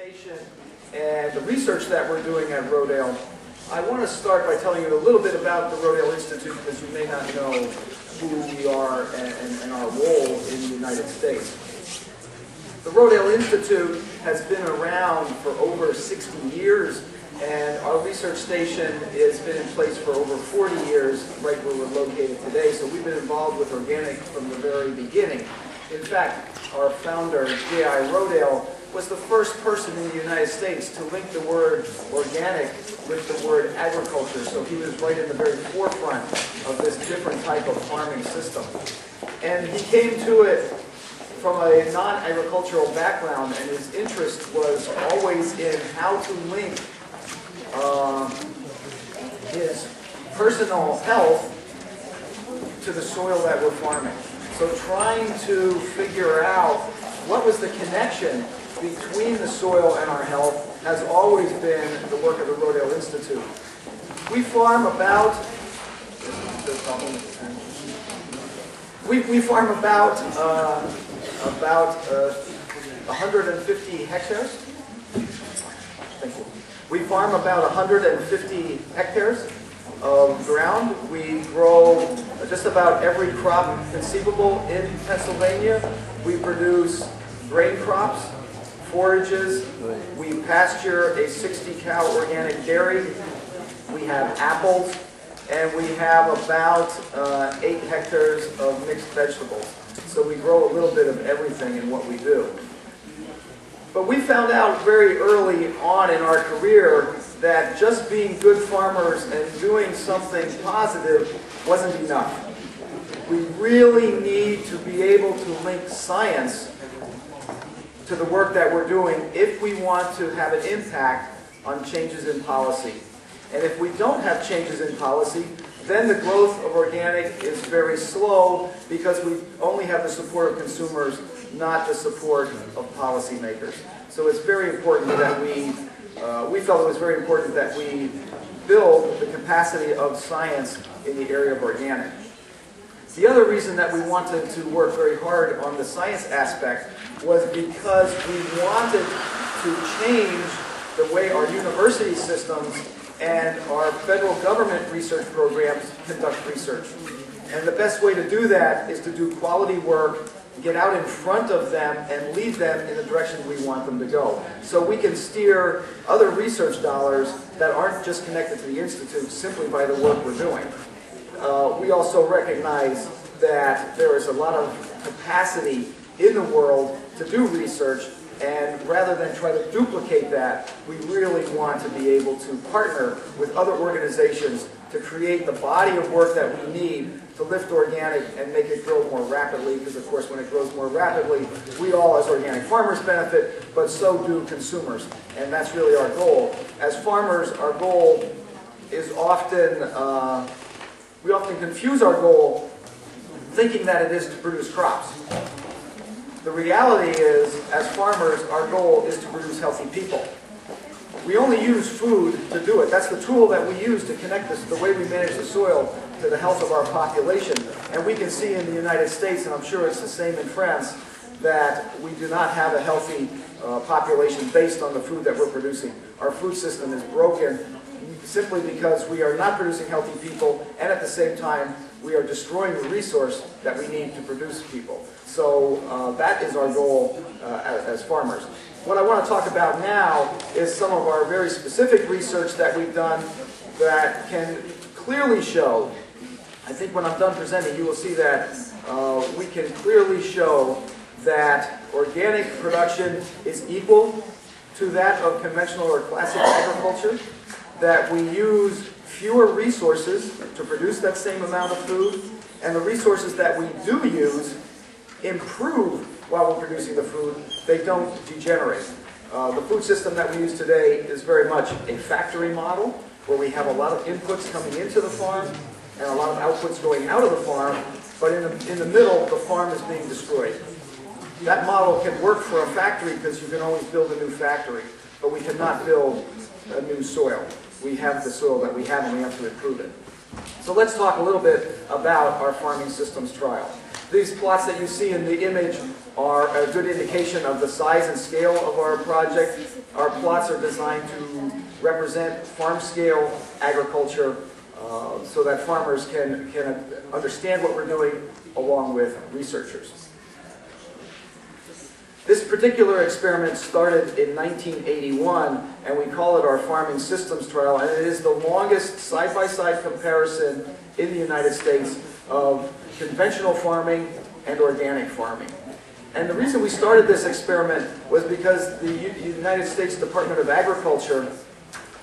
presentation and the research that we're doing at Rodale, I want to start by telling you a little bit about the Rodale Institute, because you may not know who we are and our role in the United States. The Rodale Institute has been around for over 60 years, and our research station has been in place for over 40 years, right where we're located today. So we've been involved with organic from the very beginning. In fact, our founder, J.I. Rodale, was the first person in the United States to link the word organic with the word agriculture. So he was right in the very forefront of this different type of farming system. And he came to it from a non-agricultural background, and his interest was always in how to link his personal health to the soil that we're farming. So trying to figure out what was the connection between the soil and our health has always been the work of the Rodale Institute. We farm about, we farm about 150 hectares. Thank you. We farm about 150 hectares of ground. We grow just about every crop conceivable in Pennsylvania. We produce grain crops, forages. We pasture a 60-cow organic dairy. We have apples, and we have about 8 hectares of mixed vegetables. So we grow a little bit of everything in what we do. But we found out very early on in our career that just being good farmers and doing something positive wasn't enough. We really need to be able to link science to the work that we're doing if we want to have an impact on changes in policy. And if we don't have changes in policy, then the growth of organic is very slow, because we only have the support of consumers, not the support of policymakers. So it's very important that we felt it was very important that we build the capacity of science in the area of organic. The other reason that we wanted to work very hard on the science aspect was because we wanted to change the way our university systems and our federal government research programs conduct research. And the best way to do that is to do quality work, get out in front of them, and lead them in the direction we want them to go. So we can steer other research dollars that aren't just connected to the Institute simply by the work we're doing. We also recognize that there is a lot of capacity in the world to do research, and rather than try to duplicate that, we really want to be able to partner with other organizations to create the body of work that we need to lift organic and make it grow more rapidly, because of course when it grows more rapidly, we all as organic farmers benefit, but so do consumers. And that's really our goal. As farmers, our goal is often, we often confuse our goal thinking that it is to produce crops. The reality is, as farmers, our goal is to produce healthy people. We only use food to do it. That's the tool that we use to connect this, the way we manage the soil, to the health of our population. And we can see in the United States, and I'm sure it's the same in France, that we do not have a healthy population based on the food that we're producing. Our food system is broken simply because we are not producing healthy people, and at the same time, we are destroying the resource that we need to produce people. So that is our goal as farmers. What I want to talk about now is some of our very specific research that we've done that can clearly show, I think when I'm done presenting, you will see that we can clearly show that organic production is equal to that of conventional or classic agriculture, that we use fewer resources to produce that same amount of food, and the resources that we do use improve while we're producing the food. They don't degenerate. The food system that we use today is very much a factory model, where we have a lot of inputs coming into the farm and a lot of outputs going out of the farm, but in the middle, the farm is being destroyed. That model can work for a factory because you can always build a new factory, but we cannot build a new soil. We have the soil that we have, and we have to improve it. So let's talk a little bit about our farming systems trial. These plots that you see in the image are a good indication of the size and scale of our project. Our plots are designed to represent farm-scale agriculture so that farmers can understand what we're doing along with researchers. This particular experiment started in 1981, and we call it our farming systems trial, and it is the longest side-by-side comparison in the United States of conventional farming and organic farming. And the reason we started this experiment was because the United States Department of Agriculture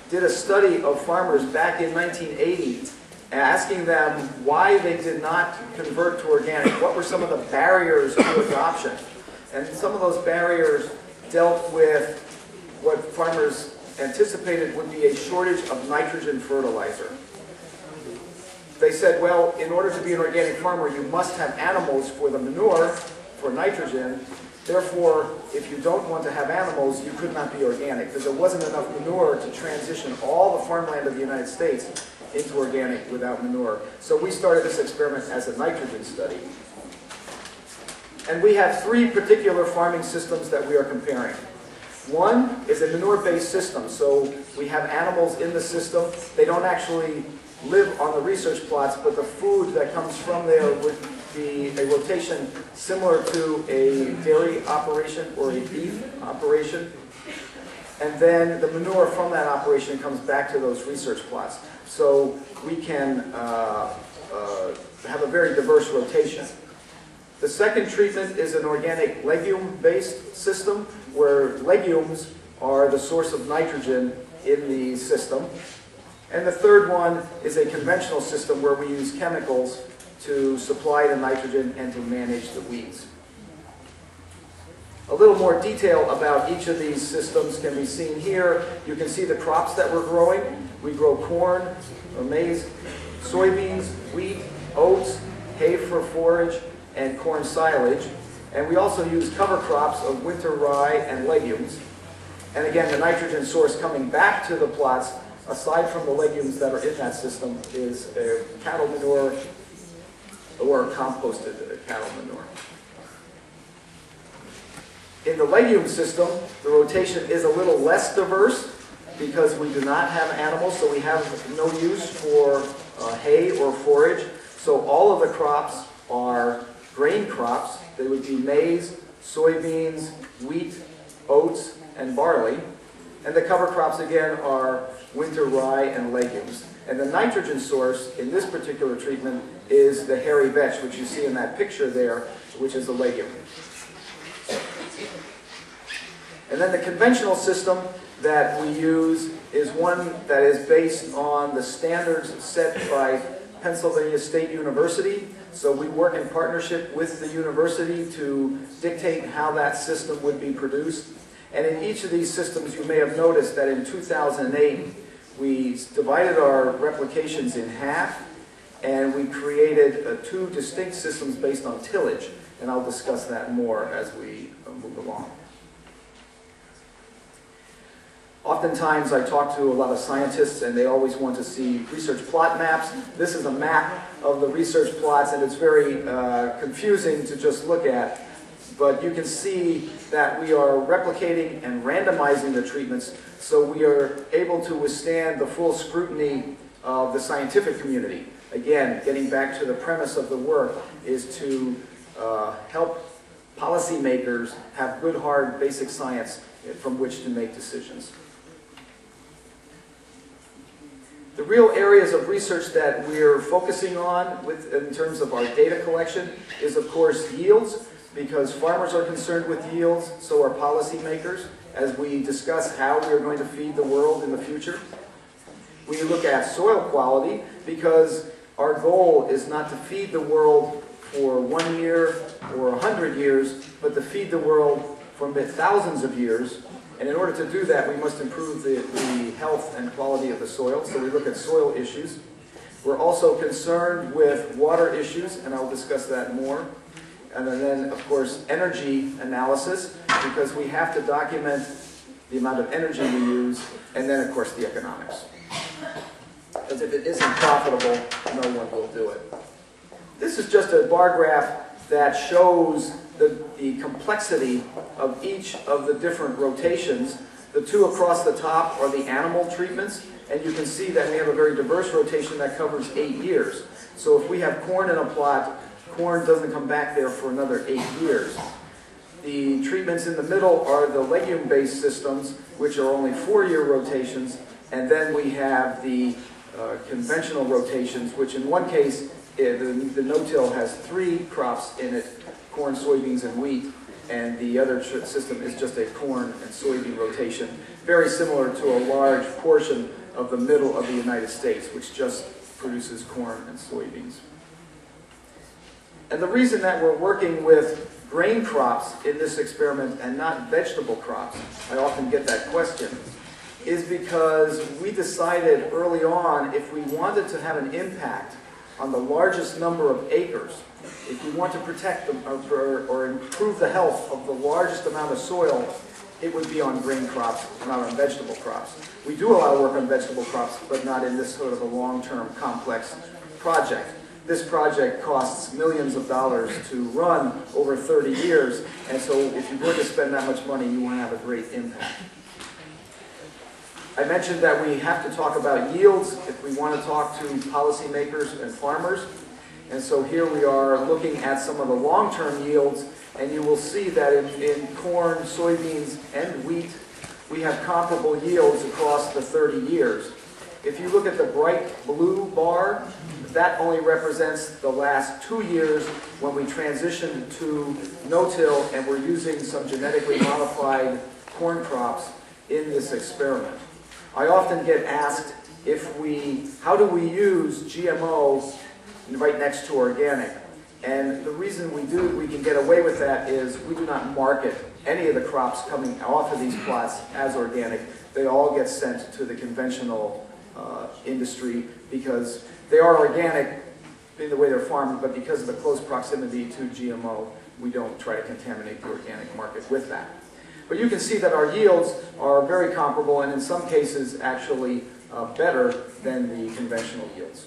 did a study of farmers back in 1980, asking them why they did not convert to organic. What were some of the barriers to adoption? And some of those barriers dealt with what farmers anticipated would be a shortage of nitrogen fertilizer. They said, well, in order to be an organic farmer, you must have animals for the manure, for nitrogen. Therefore, if you don't want to have animals, you could not be organic, because there wasn't enough manure to transition all the farmland of the United States into organic without manure. So we started this experiment as a nitrogen study. And we have three particular farming systems that we are comparing. One is a manure-based system, so we have animals in the system. They don't actually live on the research plots, but the food that comes from there would be a rotation similar to a dairy operation or a beef operation. And then the manure from that operation comes back to those research plots. So we can have a very diverse rotation. The second treatment is an organic legume-based system where legumes are the source of nitrogen in the system. And the third one is a conventional system where we use chemicals to supply the nitrogen and to manage the weeds. A little more detail about each of these systems can be seen here. You can see the crops that we're growing. We grow corn, or maize, soybeans, wheat, oats, hay for forage, and corn silage. And we also use cover crops of winter rye and legumes. And again, the nitrogen source coming back to the plots, aside from the legumes that are in that system, is cattle manure or composted cattle manure. In the legume system, the rotation is a little less diverse because we do not have animals, so we have no use for hay or forage. So all of the crops are grain crops. They would be maize, soybeans, wheat, oats, and barley. And the cover crops, again, are winter rye and legumes. And the nitrogen source in this particular treatment is the hairy vetch, which you see in that picture there, which is a legume. And then the conventional system that we use is one that is based on the standards set by Pennsylvania State University. So we work in partnership with the university to dictate how that system would be produced. And in each of these systems, you may have noticed that in 2008, we divided our replications in half, and we created two distinct systems based on tillage. And I'll discuss that more as we move along. Oftentimes, I talk to a lot of scientists, and they always want to see research plot maps. This is a map of the research plots, and it's very confusing to just look at. But you can see that we are replicating and randomizing the treatments, so we are able to withstand the full scrutiny of the scientific community. Again, getting back to the premise of the work is to help policymakers have good, hard, basic science from which to make decisions. The real areas of research that we're focusing on in terms of our data collection is, of course, yields, because farmers are concerned with yields, so are policymakers, as we discuss how we are going to feed the world in the future. We look at soil quality, because our goal is not to feed the world for 1 year or 100 years, but to feed the world for thousands of years. And in order to do that, we must improve the health and quality of the soil, so we look at soil issues. We're also concerned with water issues, and I'll discuss that more. And then, of course, energy analysis, because we have to document the amount of energy we use, and then, of course, the economics. Because if it isn't profitable, no one will do it. This is just a bar graph that shows the complexity of each of the different rotations. The two across the top are the animal treatments, and you can see that we have a very diverse rotation that covers 8 years. So if we have corn in a plot, corn doesn't come back there for another 8 years. The treatments in the middle are the legume-based systems, which are only 4-year rotations, and then we have the conventional rotations, which in one case, the no-till has 3 crops in it, corn, soybeans, and wheat, and the other system is just a corn and soybean rotation, very similar to a large portion of the middle of the United States, which just produces corn and soybeans. And the reason that we're working with grain crops in this experiment and not vegetable crops, I often get that question, is because we decided early on if we wanted to have an impact on the largest number of acres, if we want to protect them or improve the health of the largest amount of soil, it would be on grain crops, not on vegetable crops. We do a lot of work on vegetable crops, but not in this sort of a long-term complex project. This project costs millions of dollars to run over 30 years, and so if you were to spend that much money, you want to have a great impact. I mentioned that we have to talk about yields if we want to talk to policymakers and farmers. And so here we are looking at some of the long-term yields, and you will see that in corn, soybeans, and wheat, we have comparable yields across the 30 years. If you look at the bright blue bar, that only represents the last 2 years when we transitioned to no-till and we're using some genetically modified corn crops in this experiment. I often get asked how do we use GMO right next to organic? And the reason we can get away with that is we do not market any of the crops coming off of these plots as organic. They all get sent to the conventional industry because they are organic in the way they're farmed, but because of the close proximity to GMO, we don't try to contaminate the organic market with that. But you can see that our yields are very comparable and in some cases actually better than the conventional yields.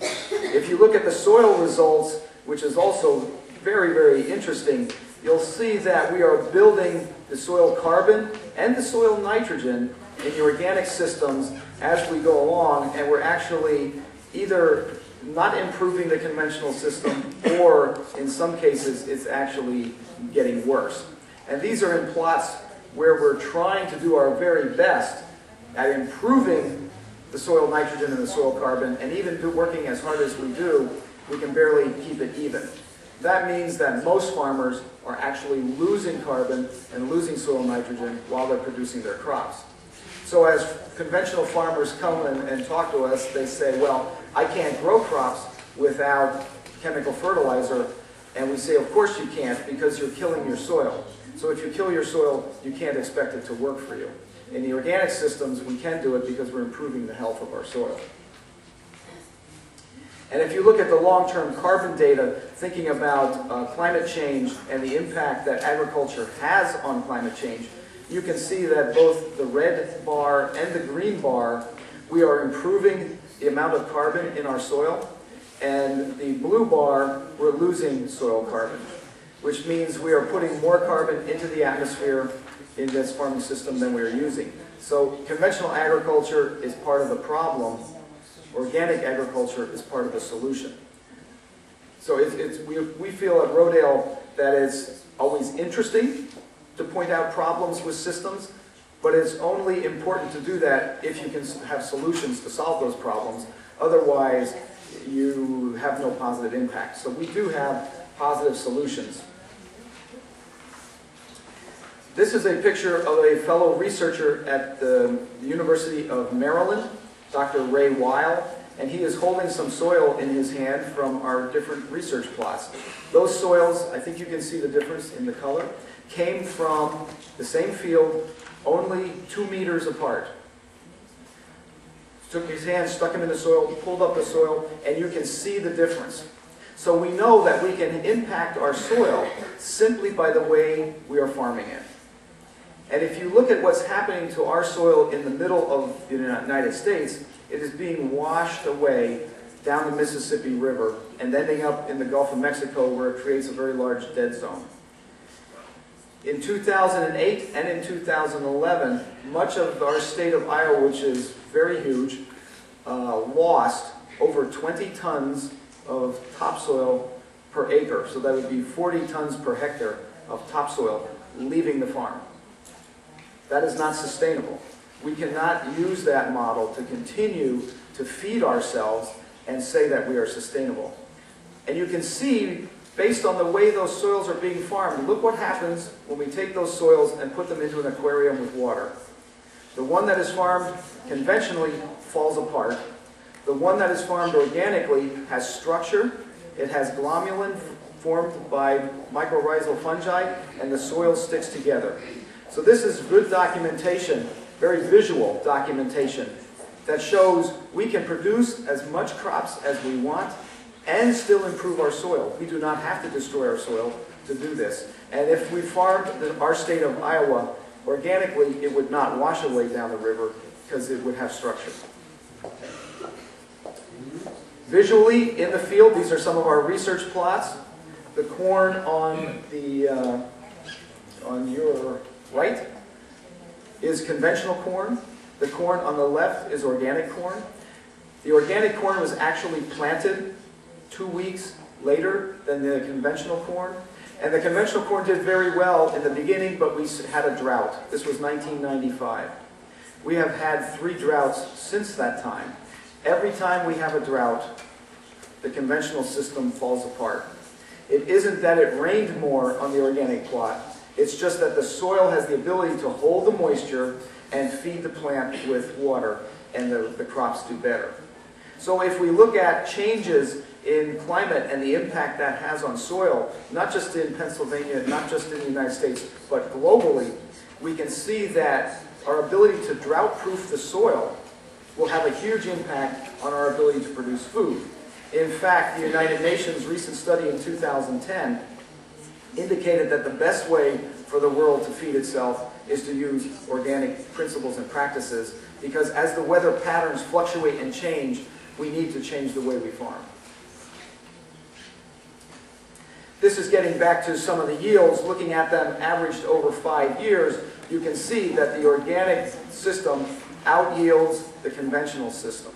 If you look at the soil results, which is also very, very interesting, you'll see that we are building the soil carbon and the soil nitrogen in the organic systems as we go along, and we're actually either not improving the conventional system or in some cases it's actually getting worse. And these are in plots where we're trying to do our very best at improving the soil nitrogen and the soil carbon, and even working as hard as we do, we can barely keep it even. That means that most farmers are actually losing carbon and losing soil nitrogen while they're producing their crops. So as conventional farmers come and talk to us, they say, well, I can't grow crops without chemical fertilizer. And we say, of course you can't, because you're killing your soil. So if you kill your soil, you can't expect it to work for you. In the organic systems, we can do it because we're improving the health of our soil. And if you look at the long-term carbon data, thinking about climate change and the impact that agriculture has on climate change, you can see that both the red bar and the green bar, we are improving the amount of carbon in our soil, and the blue bar, we're losing soil carbon, which means we are putting more carbon into the atmosphere in this farming system than we are using. So conventional agriculture is part of the problem. Organic agriculture is part of the solution. So we feel at Rodale that it's always interesting to point out problems with systems, but it's only important to do that if you can have solutions to solve those problems. Otherwise, you have no positive impact. So we do have positive solutions. This is a picture of a fellow researcher at the University of Maryland, Dr. Ray Weil, and he is holding some soil in his hand from our different research plots. Those soils, I think you can see the difference in the color, came from the same field, only 2 meters apart. Took his hand, stuck him in the soil, pulled up the soil, and you can see the difference. So we know that we can impact our soil simply by the way we are farming it. And if you look at what's happening to our soil in the middle of the United States, it is being washed away down the Mississippi River, and ending up in the Gulf of Mexico where it creates a very large dead zone. In 2008 and in 2011, much of our state of Iowa, which is very huge, lost over 20 tons of topsoil per acre. So that would be 40 tons per hectare of topsoil leaving the farm. That is not sustainable. We cannot use that model to continue to feed ourselves and say that we are sustainable. And you can see, based on the way those soils are being farmed, look what happens when we take those soils and put them into an aquarium with water. The one that is farmed conventionally falls apart. The one that is farmed organically has structure. It has glomalin formed by mycorrhizal fungi, and the soil sticks together. So this is good documentation, very visual documentation, that shows we can produce as much crops as we want and still improve our soil. We do not have to destroy our soil to do this. And if we farmed our state of Iowa organically, it would not wash away down the river because it would have structure. Visually, in the field, these are some of our research plots. The corn on your right is conventional corn. The corn on the left is organic corn. The organic corn was actually planted 2 weeks later than the conventional corn. And the conventional corn did very well in the beginning, but we had a drought. This was 1995. We have had 3 droughts since that time. Every time we have a drought, the conventional system falls apart. It isn't that it rained more on the organic plot. It's just that the soil has the ability to hold the moisture and feed the plant with water, and the crops do better. So if we look at changes in climate and the impact that has on soil, not just in Pennsylvania, not just in the United States, but globally, we can see that our ability to drought-proof the soil will have a huge impact on our ability to produce food. In fact, the United Nations recent study in 2010 indicated that the best way for the world to feed itself is to use organic principles and practices, because as the weather patterns fluctuate and change, we need to change the way we farm. This is getting back to some of the yields. Looking at them averaged over 5 years, you can see that the organic system out-yields the conventional system.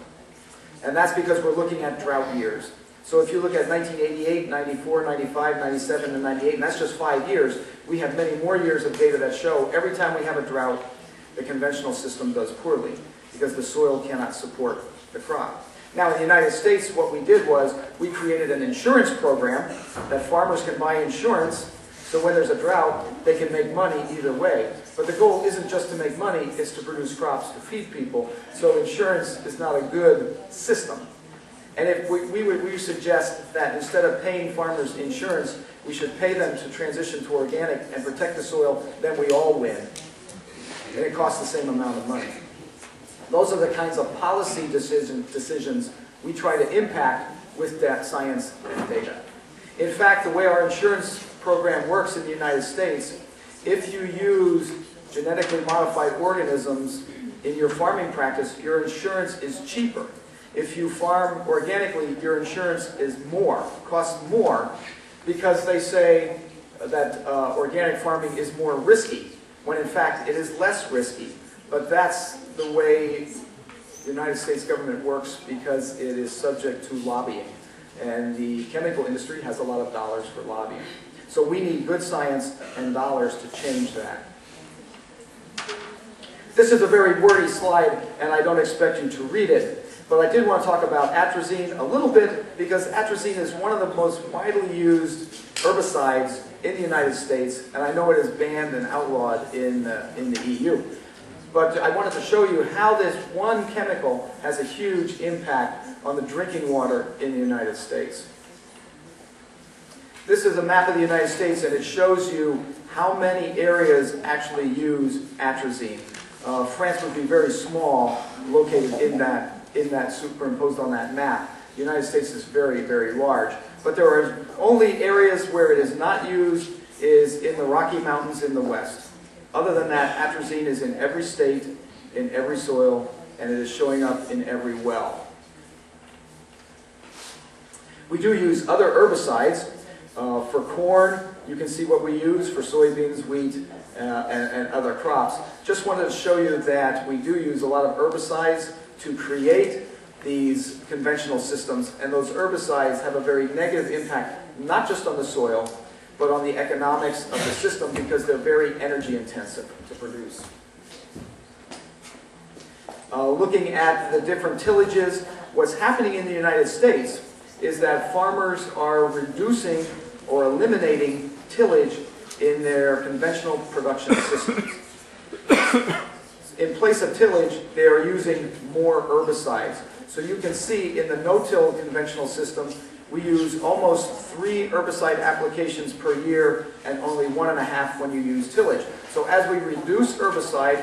And that's because we're looking at drought years. So if you look at 1988, 94, 95, 97, and 98, and that's just 5 years, we have many more years of data that show every time we have a drought, the conventional system does poorly because the soil cannot support the crop. Now in the United States, what we did was we created an insurance program that farmers can buy insurance, so when there's a drought, they can make money either way. But the goal isn't just to make money, it's to produce crops to feed people. So insurance is not a good system. And if we suggest that instead of paying farmers insurance, we should pay them to transition to organic and protect the soil, then we all win. And it costs the same amount of money. Those are the kinds of policy decisions we try to impact with that science and data. In fact, the way our insurance program works in the United States, if you use genetically modified organisms in your farming practice, your insurance is cheaper. If you farm organically, your insurance is more, costs more, because they say that organic farming is more risky, when in fact it is less risky. But that's the way the United States government works because it is subject to lobbying. And the chemical industry has a lot of dollars for lobbying. So we need good science and dollars to change that. This is a very wordy slide, and I don't expect you to read it. But I did want to talk about atrazine a little bit, because atrazine is one of the most widely used herbicides in the United States, and I know it is banned and outlawed in the EU. But I wanted to show you how this one chemical has a huge impact on the drinking water in the United States. This is a map of the United States, and it shows you how many areas actually use atrazine. France would be very small, located in that superimposed on that map. The United States is very, very large. But there are only areas where it is not used is in the Rocky Mountains in the west. Other than that, atrazine is in every state, in every soil, and it is showing up in every well. We do use other herbicides. For corn, you can see what we use. For soybeans, wheat, and other crops. Just wanted to show you that we do use a lot of herbicides to create these conventional systems, and those herbicides have a very negative impact, not just on the soil, but on the economics of the system, because they're very energy intensive to produce. Looking at the different tillages, what's happening in the United States is that farmers are reducing or eliminating tillage in their conventional production systems. In place of tillage, they are using more herbicides. So you can see in the no-till conventional system, we use almost 3 herbicide applications per year and only 1.5 when you use tillage. So as we reduce herbicide,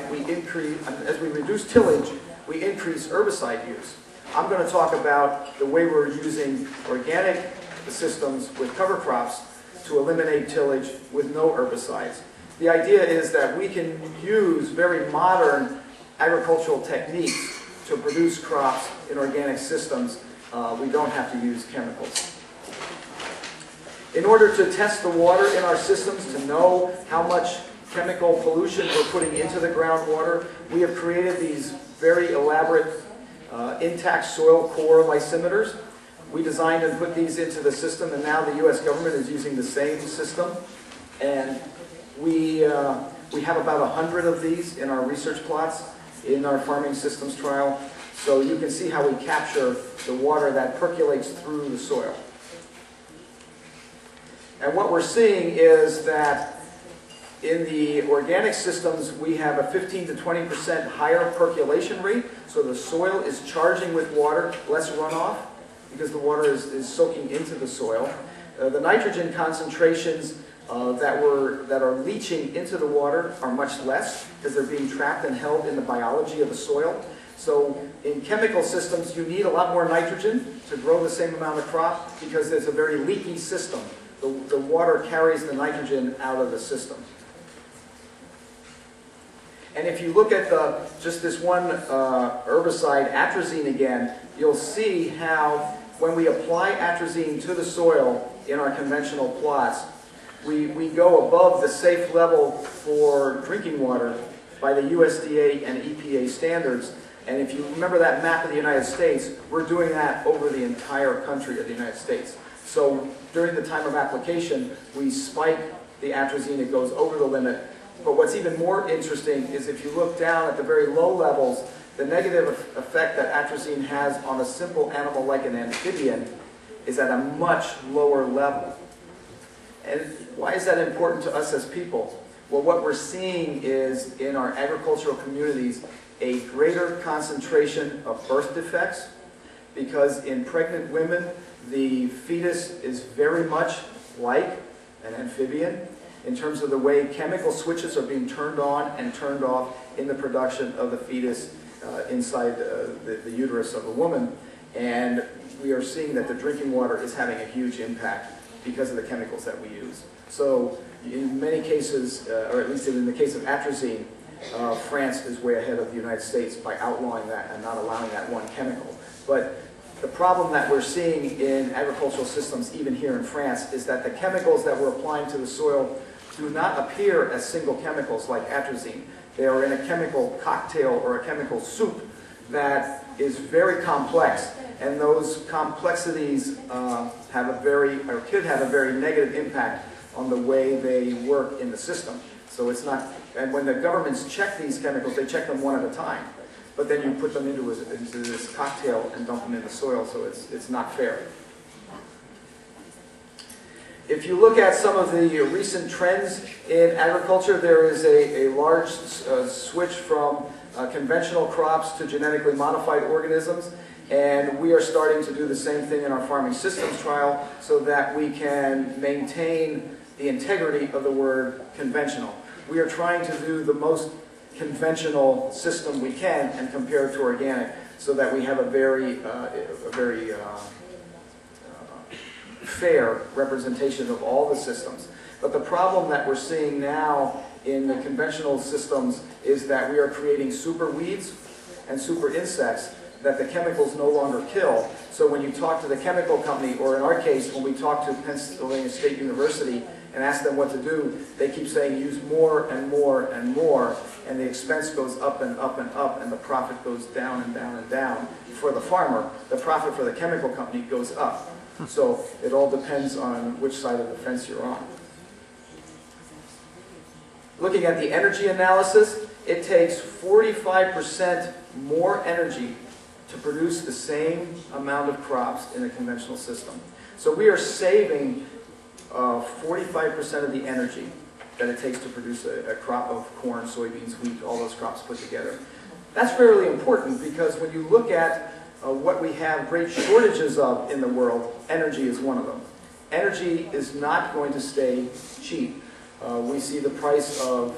as we reduce tillage, we increase herbicide use. I'm going to talk about the way we're using organic systems with cover crops to eliminate tillage with no herbicides. The idea is that we can use very modern agricultural techniques to produce crops in organic systems. We don't have to use chemicals. In order to test the water in our systems, to know how much chemical pollution we're putting into the groundwater, we have created these very elaborate intact soil core lysimeters. We designed and put these into the system, and now the US government is using the same system. And we have about 100 of these in our research plots in our farming systems trial. So you can see how we capture the water that percolates through the soil. And what we're seeing is that in the organic systems, we have a 15 to 20% higher percolation rate. So the soil is charging with water, less runoff, because the water is soaking into the soil. The nitrogen concentrations that are leaching into the water are much less, because they're being trapped and held in the biology of the soil. So in chemical systems, you need a lot more nitrogen to grow the same amount of crop, because it's a very leaky system. The water carries the nitrogen out of the system. And if you look at just this one herbicide, atrazine again, you'll see how when we apply atrazine to the soil in our conventional plots, we go above the safe level for drinking water by the USDA and EPA standards. And if you remember that map of the United States, we're doing that over the entire country of the United States. So during the time of application, we spike the atrazine, it goes over the limit. But what's even more interesting is if you look down at the very low levels, the negative effect that atrazine has on a simple animal like an amphibian is at a much lower level. And why is that important to us as people? Well, what we're seeing is in our agricultural communities a greater concentration of birth defects, because in pregnant women, the fetus is very much like an amphibian in terms of the way chemical switches are being turned on and turned off in the production of the fetus inside the uterus of a woman. And we are seeing that the drinking water is having a huge impact because of the chemicals that we use. So in many cases, or at least in the case of atrazine, France is way ahead of the United States by outlawing that and not allowing that one chemical. But the problem that we're seeing in agricultural systems, even here in France, is that the chemicals that we're applying to the soil do not appear as single chemicals like atrazine. They are in a chemical cocktail or a chemical soup that is very complex, and those complexities have a very, or could have a very negative impact on the way they work in the system. So it's not, and when the governments check these chemicals, they check them one at a time. But then you put them into this cocktail and dump them in the soil, so it's not fair. If you look at some of the recent trends in agriculture, there is a large switch from conventional crops to genetically modified organisms, and we are starting to do the same thing in our farming systems trial so that we can maintain the integrity of the word conventional. We are trying to do the most conventional system we can and compare it to organic so that we have a very fair representation of all the systems. But the problem that we're seeing now in the conventional systems is that we are creating super weeds and super insects that the chemicals no longer kill. So when you talk to the chemical company, or in our case, when we talk to Pennsylvania State University and ask them what to do, they keep saying use more and more and more, and the expense goes up and up and up, and the profit goes down and down and down. For the farmer, the profit for the chemical company goes up. So it all depends on which side of the fence you're on. Looking at the energy analysis, it takes 45% more energy to produce the same amount of crops in a conventional system. So we are saving 45% of the energy that it takes to produce a crop of corn, soybeans, wheat, all those crops put together. That's really important because when you look at what we have great shortages of in the world, energy is one of them. Energy is not going to stay cheap. We see the price of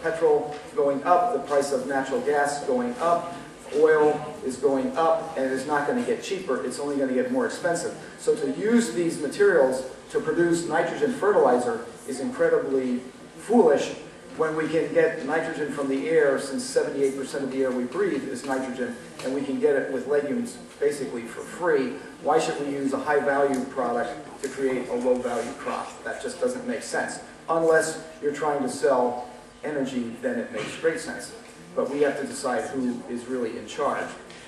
petrol going up, the price of natural gas going up, oil is going up, and it is not going to get cheaper, it's only going to get more expensive. So to use these materials to produce nitrogen fertilizer is incredibly foolish when we can get nitrogen from the air, since 78% of the air we breathe is nitrogen, and we can get it with legumes basically for free. Why should we use a high-value product to create a low-value crop? That just doesn't make sense. Unless you're trying to sell energy, then it makes great sense. But we have to decide who is really in charge.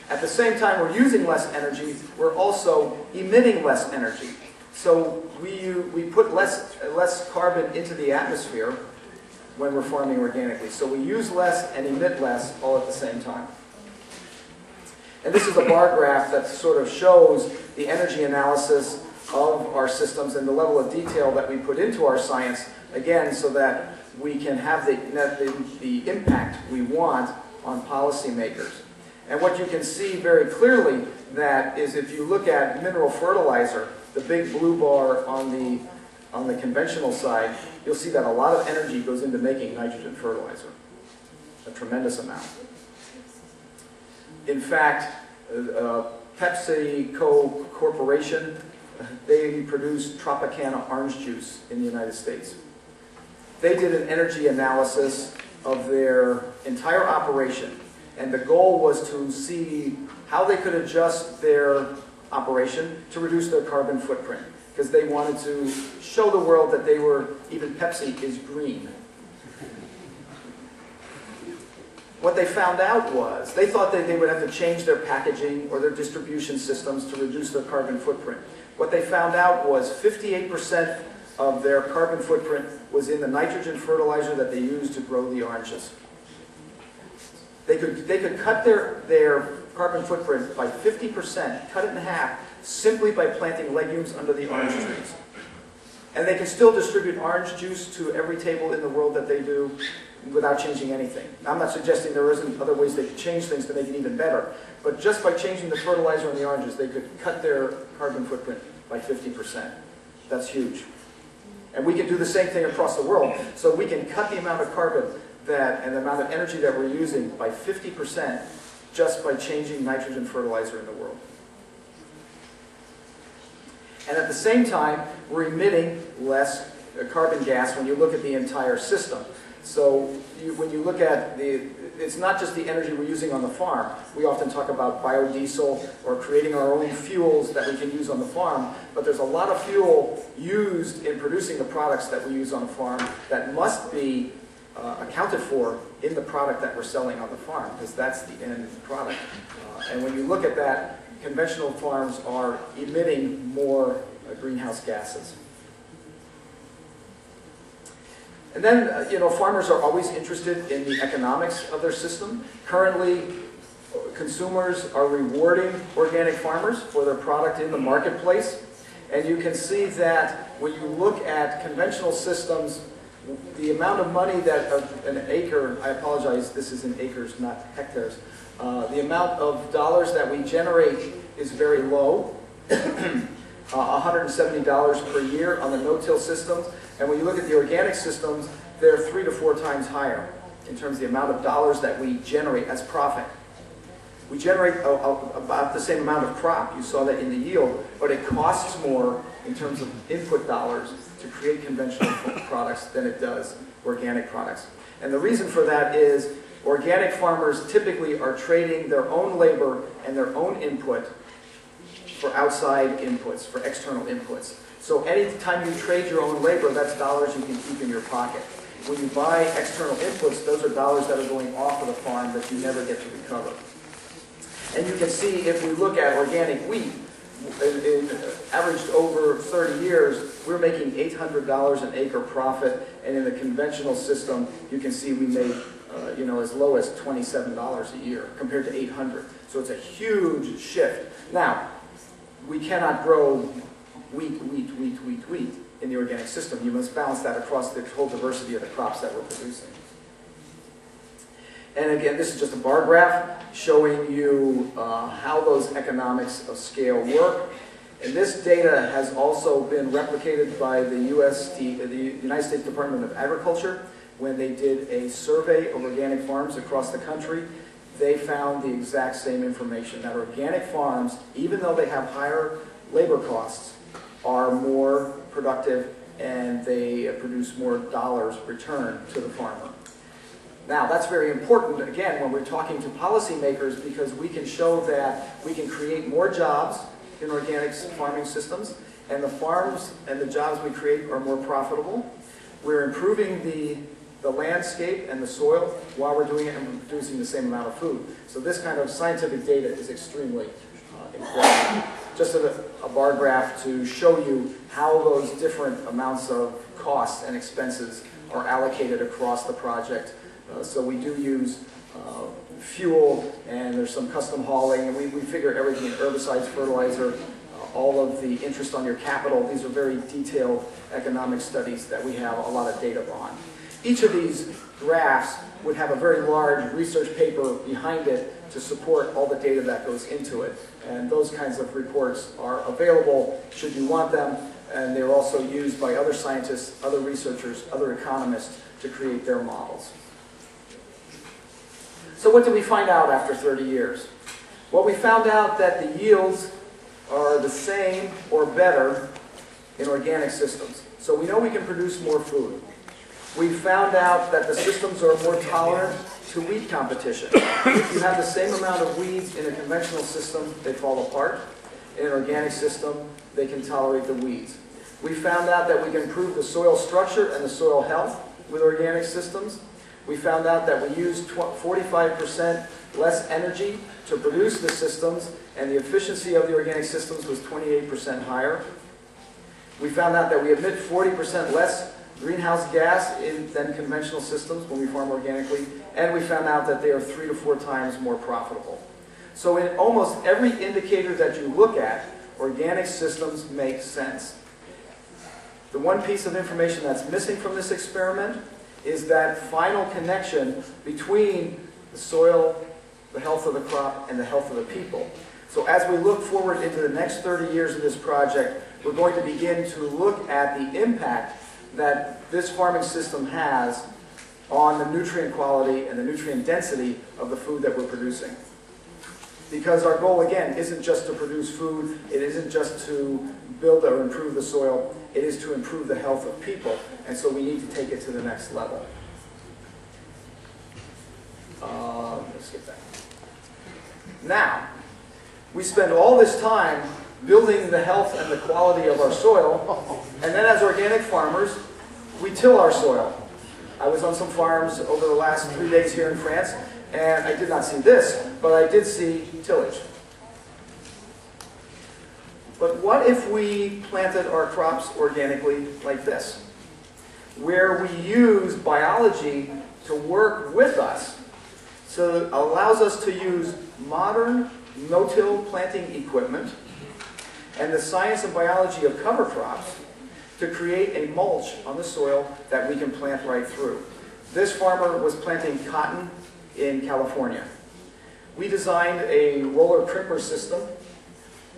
At the same time we're using less energy, we're also emitting less energy. So we put less carbon into the atmosphere when we're farming organically. So we use less and emit less all at the same time. And this is a bar graph that sort of shows the energy analysis of our systems and the level of detail that we put into our science, again, so that we can have the impact we want on policymakers. And what you can see very clearly that is if you look at mineral fertilizer, the big blue bar on the conventional side, you'll see that a lot of energy goes into making nitrogen fertilizer, a tremendous amount. In fact, PepsiCo Corporation, they produce Tropicana orange juice in the United States. They did an energy analysis of their entire operation, and the goal was to see how they could adjust their operation to reduce their carbon footprint, because they wanted to show the world that they were, even Pepsi is green. What they found out was, they thought that they would have to change their packaging or their distribution systems to reduce their carbon footprint. What they found out was 58% of their carbon footprint was in the nitrogen fertilizer that they used to grow the oranges. They could cut their carbon footprint by 50%, cut it in half, simply by planting legumes under the orange trees. And they can still distribute orange juice to every table in the world that they do without changing anything. I'm not suggesting there isn't other ways they could change things to make it even better, but just by changing the fertilizer on the oranges, they could cut their carbon footprint by 50%. That's huge. And we can do the same thing across the world. So we can cut the amount of carbon and the amount of energy that we're using by 50% just by changing nitrogen fertilizer in the world. And at the same time, we're emitting less carbon gas when you look at the entire system. So when you look at it's not just the energy we're using on the farm. We often talk about biodiesel or creating our own fuels that we can use on the farm, but there's a lot of fuel used in producing the products that we use on the farm that must be accounted for in the product that we're selling on the farm, because that's the end product. And when you look at that, conventional farms are emitting more greenhouse gases. And then, farmers are always interested in the economics of their system. Currently, consumers are rewarding organic farmers for their product in the marketplace. And you can see that when you look at conventional systems, the amount of money that an acre, I apologize, this is in acres, not hectares, the amount of dollars that we generate is very low, $170 per year on the no-till systems. And when you look at the organic systems, they're 3 to 4 times higher in terms of the amount of dollars that we generate as profit. We generate about the same amount of crop, you saw that in the yield, but it costs more in terms of input dollars to create conventional products than it does organic products. And the reason for that is organic farmers typically are trading their own labor and their own input for outside inputs, for external inputs. So any time you trade your own labor, that's dollars you can keep in your pocket. When you buy external inputs, those are dollars that are going off of the farm that you never get to recover. And you can see, if we look at organic wheat, averaged over 30 years, we're making $800 an acre profit, and in the conventional system, you can see we made as low as $27 a year compared to $800. So it's a huge shift. Now, we cannot grow wheat in the organic system. You must balance that across the whole diversity of the crops that we're producing. And again, this is just a bar graph showing you how those economics of scale work. And this data has also been replicated by the United States Department of Agriculture. When they did a survey of organic farms across the country, they found the exact same information, that organic farms, even though they have higher labor costs, are more productive and they produce more dollars return to the farmer. Now, that's very important, again, when we're talking to policymakers, because we can show that we can create more jobs in organic farming systems, and the farms and the jobs we create are more profitable. We're improving the landscape and the soil while we're doing it, and we're producing the same amount of food. So this kind of scientific data is extremely important. Just a bar graph to show you how those different amounts of costs and expenses are allocated across the project. So we do use fuel, and there's some custom hauling, and we figure everything in herbicides, fertilizer, all of the interest on your capital. These are very detailed economic studies that we have a lot of data on. Each of these graphs would have a very large research paper behind it to support all the data that goes into it. And those kinds of reports are available should you want them, and they're also used by other scientists, other researchers, other economists to create their models. So what did we find out after 30 years? Well, we found out that the yields are the same or better in organic systems. So we know we can produce more food. We found out that the systems are more tolerant to weed competition. If you have the same amount of weeds in a conventional system, they fall apart. In an organic system, they can tolerate the weeds. We found out that we can improve the soil structure and the soil health with organic systems. We found out that we use 45% less energy to produce the systems, and the efficiency of the organic systems was 28% higher. We found out that we emit 40% less greenhouse gas than conventional systems when we farm organically, and we found out that they are 3 to 4 times more profitable. So in almost every indicator that you look at, organic systems make sense. The one piece of information that's missing from this experiment is that final connection between the soil, the health of the crop, and the health of the people. So as we look forward into the next 30 years of this project, we're going to begin to look at the impact that this farming system has on the nutrient quality and the nutrient density of the food that we're producing. Because our goal, again, isn't just to produce food, it isn't just to build or improve the soil, it is to improve the health of people, and so we need to take it to the next level. Let's skip that. Now, we spend all this time building the health and the quality of our soil, and then as organic farmers, we till our soil. I was on some farms over the last 3 days here in France, and I did not see this, but I did see tillage. But what if we planted our crops organically like this, where we use biology to work with us, so it allows us to use modern no-till planting equipment and the science and biology of cover crops to create a mulch on the soil that we can plant right through. This farmer was planting cotton in California. We designed a roller crimper system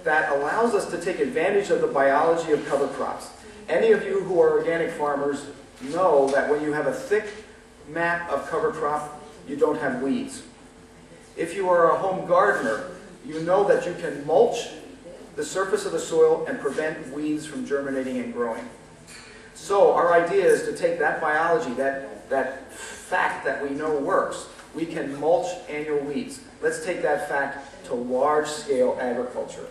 that allows us to take advantage of the biology of cover crops. Any of you who are organic farmers know that when you have a thick mat of cover crop, you don't have weeds. If you are a home gardener, you know that you can mulch the surface of the soil and prevent weeds from germinating and growing. So our idea is to take that biology, that fact that we know works, we can mulch annual weeds. Let's take that fact to large-scale agriculture.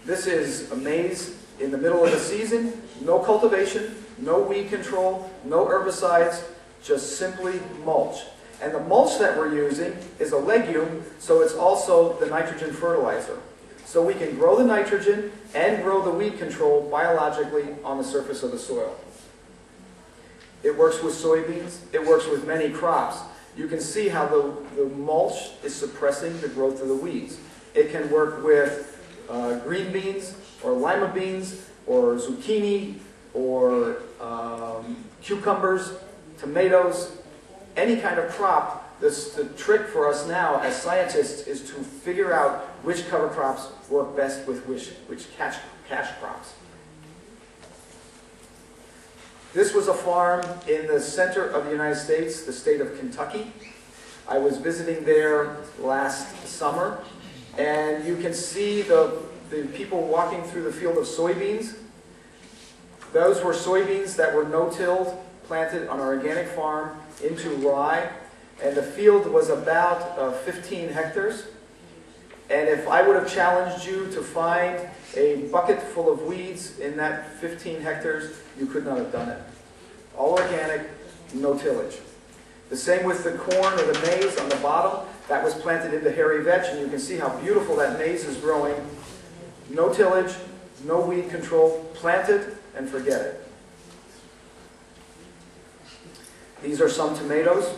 This is a maize in the middle of the season, no cultivation, no weed control, no herbicides, just simply mulch. And the mulch that we're using is a legume, so it's also the nitrogen fertilizer. So we can grow the nitrogen and grow the weed control biologically on the surface of the soil. It works with soybeans, it works with many crops. You can see how the mulch is suppressing the growth of the weeds. It can work with green beans, or lima beans, or zucchini, or cucumbers, tomatoes, any kind of crop. The trick for us now as scientists is to figure out which cover crops work best with which cash crops. This was a farm in the center of the United States, the state of Kentucky. I was visiting there last summer, and you can see the people walking through the field of soybeans. Those were soybeans that were no-tilled, planted on an organic farm into rye, and the field was about 15 hectares. And if I would have challenged you to find a bucket full of weeds in that 15 hectares, you could not have done it. All organic, no tillage. The same with the corn or the maize on the bottom. That was planted into hairy vetch, and you can see how beautiful that maize is growing. No tillage, no weed control, plant it and forget it. These are some tomatoes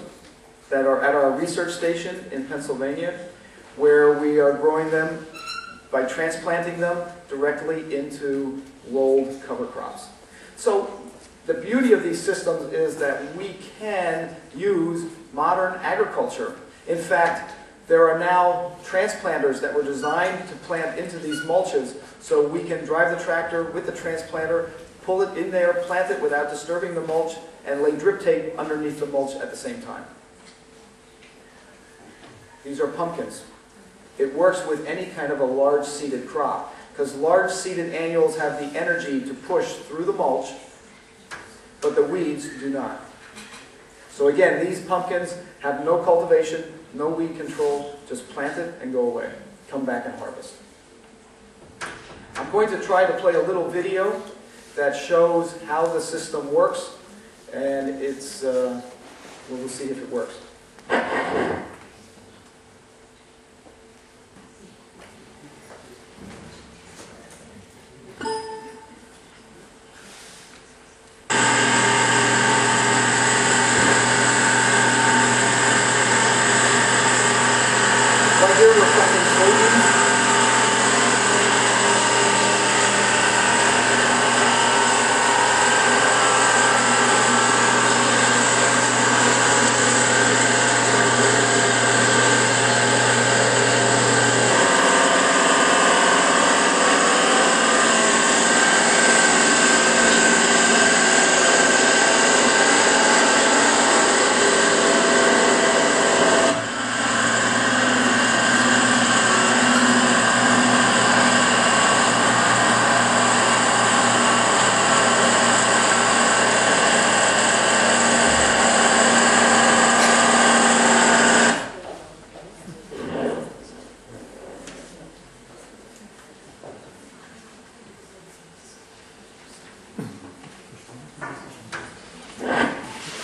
that are at our research station in Pennsylvania, where we are growing them by transplanting them directly into rolled cover crops. So the beauty of these systems is that we can use modern agriculture. In fact, there are now transplanters that were designed to plant into these mulches, so we can drive the tractor with the transplanter, pull it in there, plant it without disturbing the mulch, and lay drip tape underneath the mulch at the same time. These are pumpkins. It works with any kind of a large seeded crop, because large seeded annuals have the energy to push through the mulch, but the weeds do not. So again, these pumpkins have no cultivation, no weed control, just plant it and go away. Come back and harvest. I'm going to try to play a little video that shows how the system works, and it's, we'll see if it works.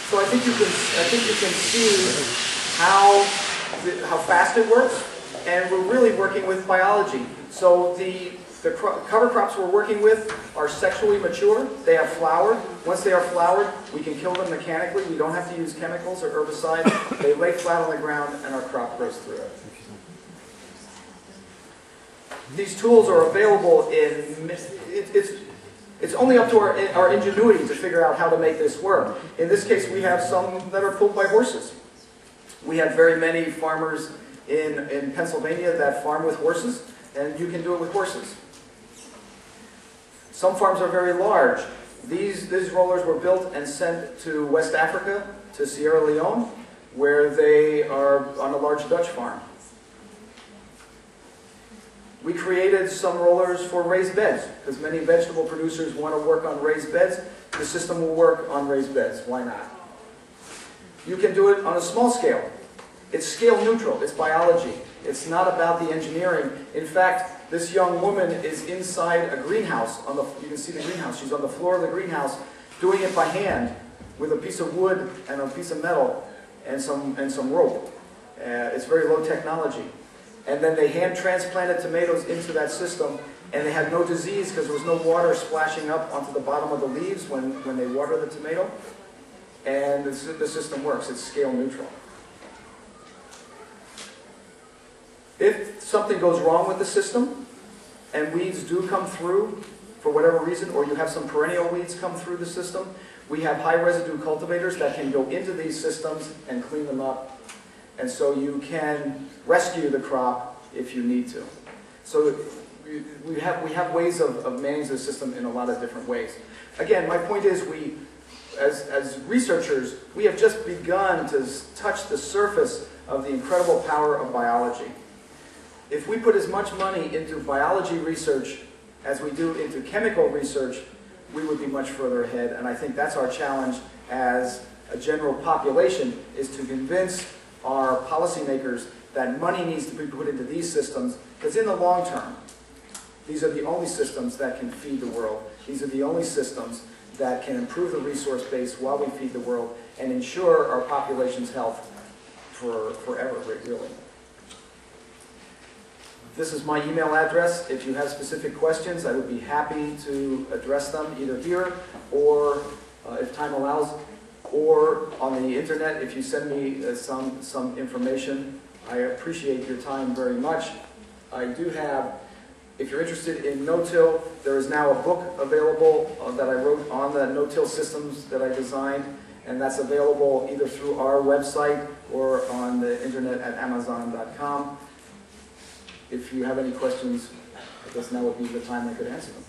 So I think you can see how fast it works, and we're really working with biology. So the cover crops we're working with are sexually mature. They have flowered. Once they are flowered, we can kill them mechanically. We don't have to use chemicals or herbicides. They lay flat on the ground, and our crop grows through it. These tools are available in, it's only up to our ingenuity to figure out how to make this work. In this case, we have some that are pulled by horses. We have very many farmers in Pennsylvania that farm with horses, and you can do it with horses. Some farms are very large. These rollers were built and sent to West Africa, to Sierra Leone, where they are on a large Dutch farm. We created some rollers for raised beds, because many vegetable producers want to work on raised beds. The system will work on raised beds. Why not? You can do it on a small scale. It's scale neutral. It's biology. It's not about the engineering. In fact, This young woman is inside a greenhouse. You can see the greenhouse. She's on the floor of the greenhouse doing it by hand with a piece of wood and a piece of metal and some rope. It's very low technology. And then they hand transplanted tomatoes into that system, and they had no disease because there was no water splashing up onto the bottom of the leaves when they water the tomato. And the system works. It's scale neutral. If something goes wrong with the system, and weeds do come through for whatever reason, or you have some perennial weeds come through the system, we have high residue cultivators that can go into these systems and clean them up. And so you can rescue the crop if you need to. So we have ways of managing the system in a lot of different ways. Again, my point is as researchers, we have just begun to touch the surface of the incredible power of biology. If we put as much money into biology research as we do into chemical research, we would be much further ahead. And I think that's our challenge as a general population, is to convince our policymakers that money needs to be put into these systems, because in the long term, these are the only systems that can feed the world. These are the only systems that can improve the resource base while we feed the world and ensure our population's health forever, really. This is my email address. If you have specific questions, I would be happy to address them either here or, if time allows, or on the internet if you send me some information. I appreciate your time very much. I do have, if you're interested in no-till, there is now a book available that I wrote on the no-till systems that I designed, and that's available either through our website or on the internet at amazon.com. If you have any questions, I guess now would be the time I could answer them.